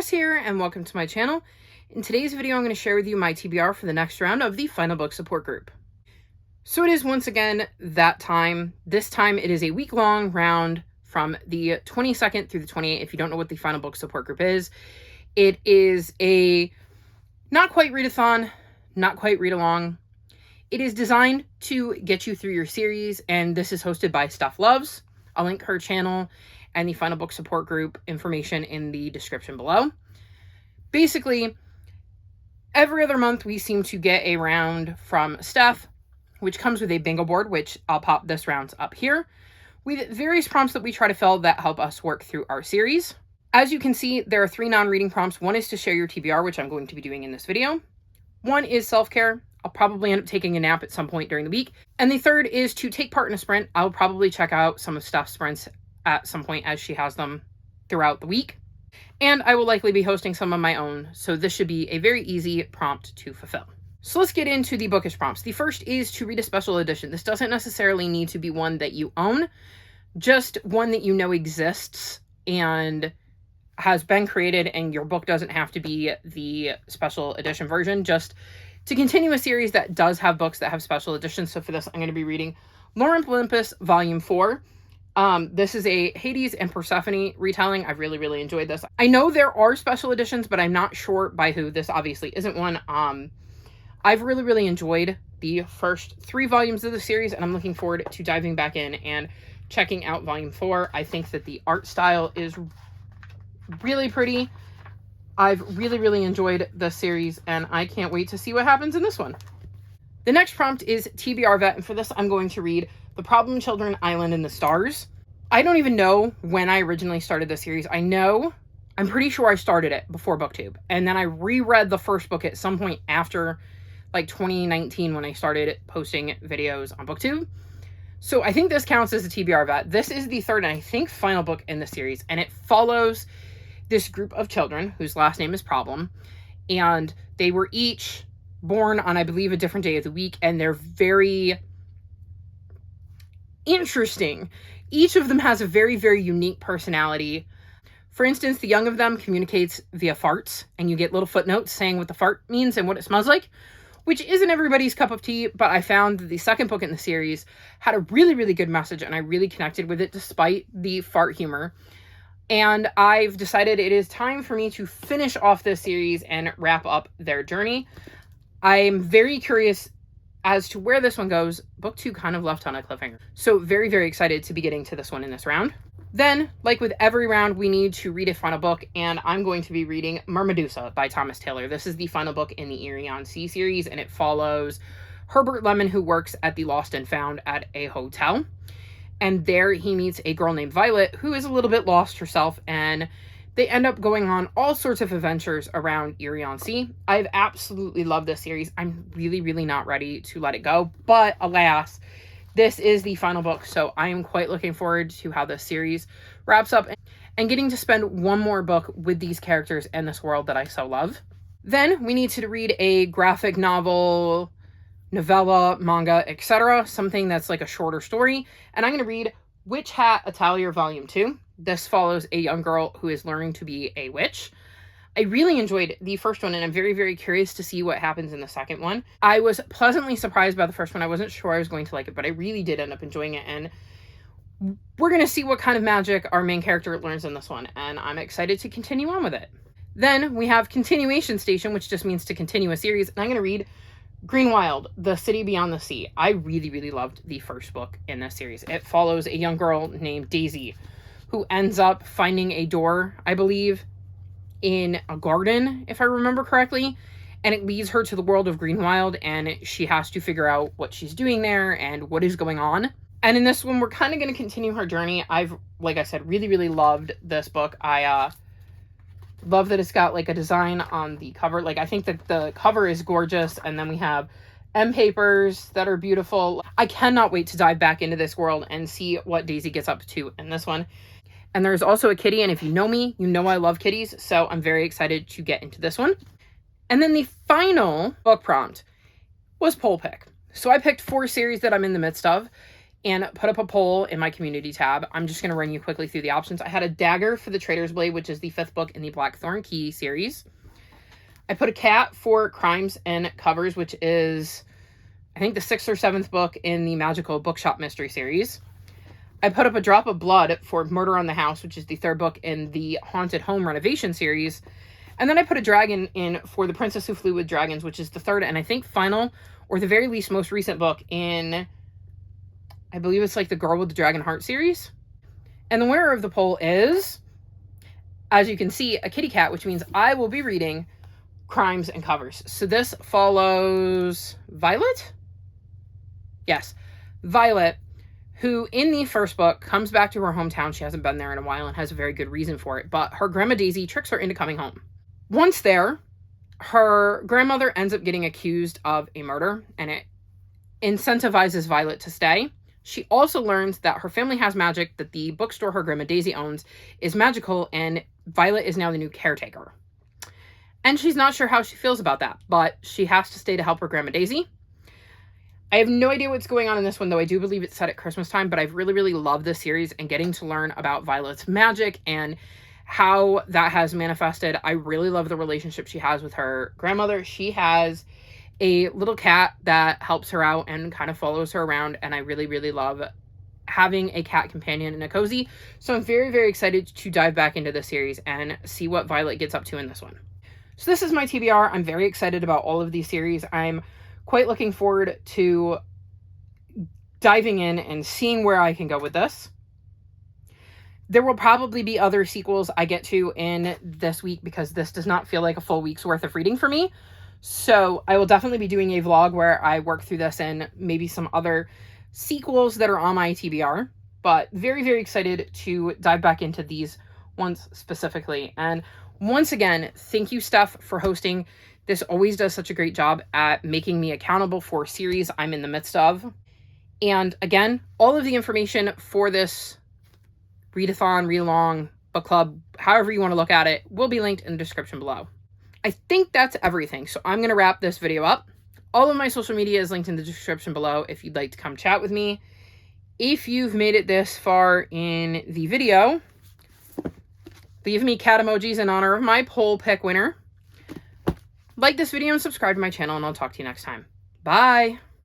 Jess here, and welcome to my channel. In today's video, I'm going to share with you my TBR for the next round of the Final Book Support Group. So it is once again that time. This time it is a week-long round from the 22nd through the 28th. If you don't know what the Final Book Support Group is, it is a not quite readathon, not quite read-along. It is designed to get you through your series, and this is hosted by Steph. I'll link her channel and the Final Book Support Group information in the description below. Basically, every other month we seem to get a round from Steph, which comes with a bingo board, which I'll pop this round's up here, with various prompts that we try to fill that help us work through our series. As you can see, there are 3 non-reading prompts. One is to share your TBR, which I'm going to be doing in this video. One is self-care. I'll probably end up taking a nap at some point during the week. And the third is to take part in a sprint. I'll probably check out some of Steph's sprints at some point as she has them throughout the week. And I will likely be hosting some of my own, so this should be a very easy prompt to fulfill. So let's get into the bookish prompts. The first is to read a special edition. This doesn't necessarily need to be one that you own, just one that you know exists and has been created, and your book doesn't have to be the special edition version, just to continue a series that does have books that have special editions. So for this, I'm going to be reading Lorem Olympus Volume 4. This is a Hades and Persephone retelling. I've really enjoyed this. I know there are special editions, but I'm not sure by who. This obviously isn't one. I've really enjoyed the first 3 volumes of the series, and I'm looking forward to diving back in and checking out Volume 4. I think that the art style is really pretty. I've really enjoyed the series, and I can't wait to see what happens in this one. The next prompt is TBR Vet, and for this I'm going to read The Problem Children Island in the Stars. I don't even know when I originally started this series. I'm pretty sure I started it before BookTube, and then I reread the first book at some point after like 2019 when I started posting videos on BookTube. So I think this counts as a TBR Vet. This is the third and I think final book in the series, and it follows this group of children whose last name is Problem, and they were each born on, I believe, a different day of the week, and they're very interesting. Each of them has a very unique personality. For instance, the young of them communicates via farts, and you get little footnotes saying what the fart means and what it smells like, which isn't everybody's cup of tea, but I found that the second book in the series had a really good message, and I really connected with it despite the fart humor. And I've decided it is time for me to finish off this series and wrap up their journey. I'm very curious as to where this one goes. Book 2 kind of left on a cliffhanger. So very excited to be getting to this one in this round. Then, like with every round, we need to read a final book, and I'm going to be reading Mermedusa by Thomas Taylor. This is the final book in the Erie on Sea series, and it follows Herbert Lemon, who works at the Lost and Found at a hotel. And there he meets a girl named Violet, who is a little bit lost herself, and they end up going on all sorts of adventures around Erie on Sea. I've absolutely loved this series. I'm really not ready to let it go, but alas, this is the final book, so I am quite looking forward to how this series wraps up and getting to spend one more book with these characters and this world that I so love. Then we need to read a graphic novel, novella, manga, etc. Something that's like a shorter story. And I'm going to read Witch Hat Atelier Volume 2. This follows a young girl who is learning to be a witch. I really enjoyed the first one, and I'm very curious to see what happens in the second one. I was pleasantly surprised by the first one. I wasn't sure I was going to like it, but I really did end up enjoying it, and we're going to see what kind of magic our main character learns in this one, and I'm excited to continue on with it. Then we have Continuation Station, which just means to continue a series, and I'm going to read Greenwild, The City Beyond the Sea. I really loved the first book in this series. It follows a young girl named Daisy who ends up finding a door, I believe, in a garden, if I remember correctly, and it leads her to the world of Greenwild, and she has to figure out what she's doing there and what is going on. And in this one, we're kind of going to continue her journey. I've, like I said, really loved this book. I love that it's got like a design on the cover. Like, I think that the cover is gorgeous, and then we have end papers that are beautiful. I cannot wait to dive back into this world and see what Daisy gets up to in this one. And there's also a kitty, and if you know me, you know I love kitties, so I'm very excited to get into this one. And then the final book prompt was poll pick. So I picked 4 series that I'm in the midst of, and put up a poll in my community tab. I'm just going to run you quickly through the options. I had a dagger for the Traitor's Blade, which is the 5th book in the Blackthorn Key series. I put a cat for Crimes and Covers, which is, I think, the 6th or 7th book in the Magical Bookshop Mystery series. I put up a drop of blood for Murder on the House, which is the 3rd book in the Haunted Home Renovation series. And then I put a dragon in for The Princess Who Flew with Dragons, which is the 3rd and I think final, or the very least most recent book in, I believe it's like the Girl with the Dragon Heart series. And the winner of the poll is, as you can see, a kitty cat, which means I will be reading Crimes and Covers. So this follows Violet? Yes, Violet, who in the 1st book comes back to her hometown. She hasn't been there in a while and has a very good reason for it, but her grandma Daisy tricks her into coming home. Once there, her grandmother ends up getting accused of a murder, and it incentivizes Violet to stay. She also learns that her family has magic, that the bookstore her grandma Daisy owns is magical, and Violet is now the new caretaker. And she's not sure how she feels about that, but she has to stay to help her grandma Daisy. I have no idea what's going on in this one, though I do believe it's set at Christmas time, but I've really, really loved this series and getting to learn about Violet's magic and how that has manifested. I really love the relationship she has with her grandmother. She has a little cat that helps her out and kind of follows her around, and I really, really love having a cat companion in a cozy. So I'm very, very excited to dive back into this series and see what Violet gets up to in this one. So this is my TBR. I'm very excited about all of these series. I'm quite looking forward to diving in and seeing where I can go with this. There will probably be other sequels I get to in this week because this does not feel like a full week's worth of reading for me. So I will definitely be doing a vlog where I work through this and maybe some other sequels that are on my TBR. But very, very excited to dive back into these ones specifically. And once again, thank you, Steph, for hosting. This always does such a great job at making me accountable for series I'm in the midst of. And again, all of the information for this readathon, read-along, book club, however you want to look at it, will be linked in the description below. I think that's everything, so I'm going to wrap this video up. All of my social media is linked in the description below if you'd like to come chat with me. If you've made it this far in the video, leave me cat emojis in honor of my poll pick winner. Like this video and subscribe to my channel, and I'll talk to you next time. Bye!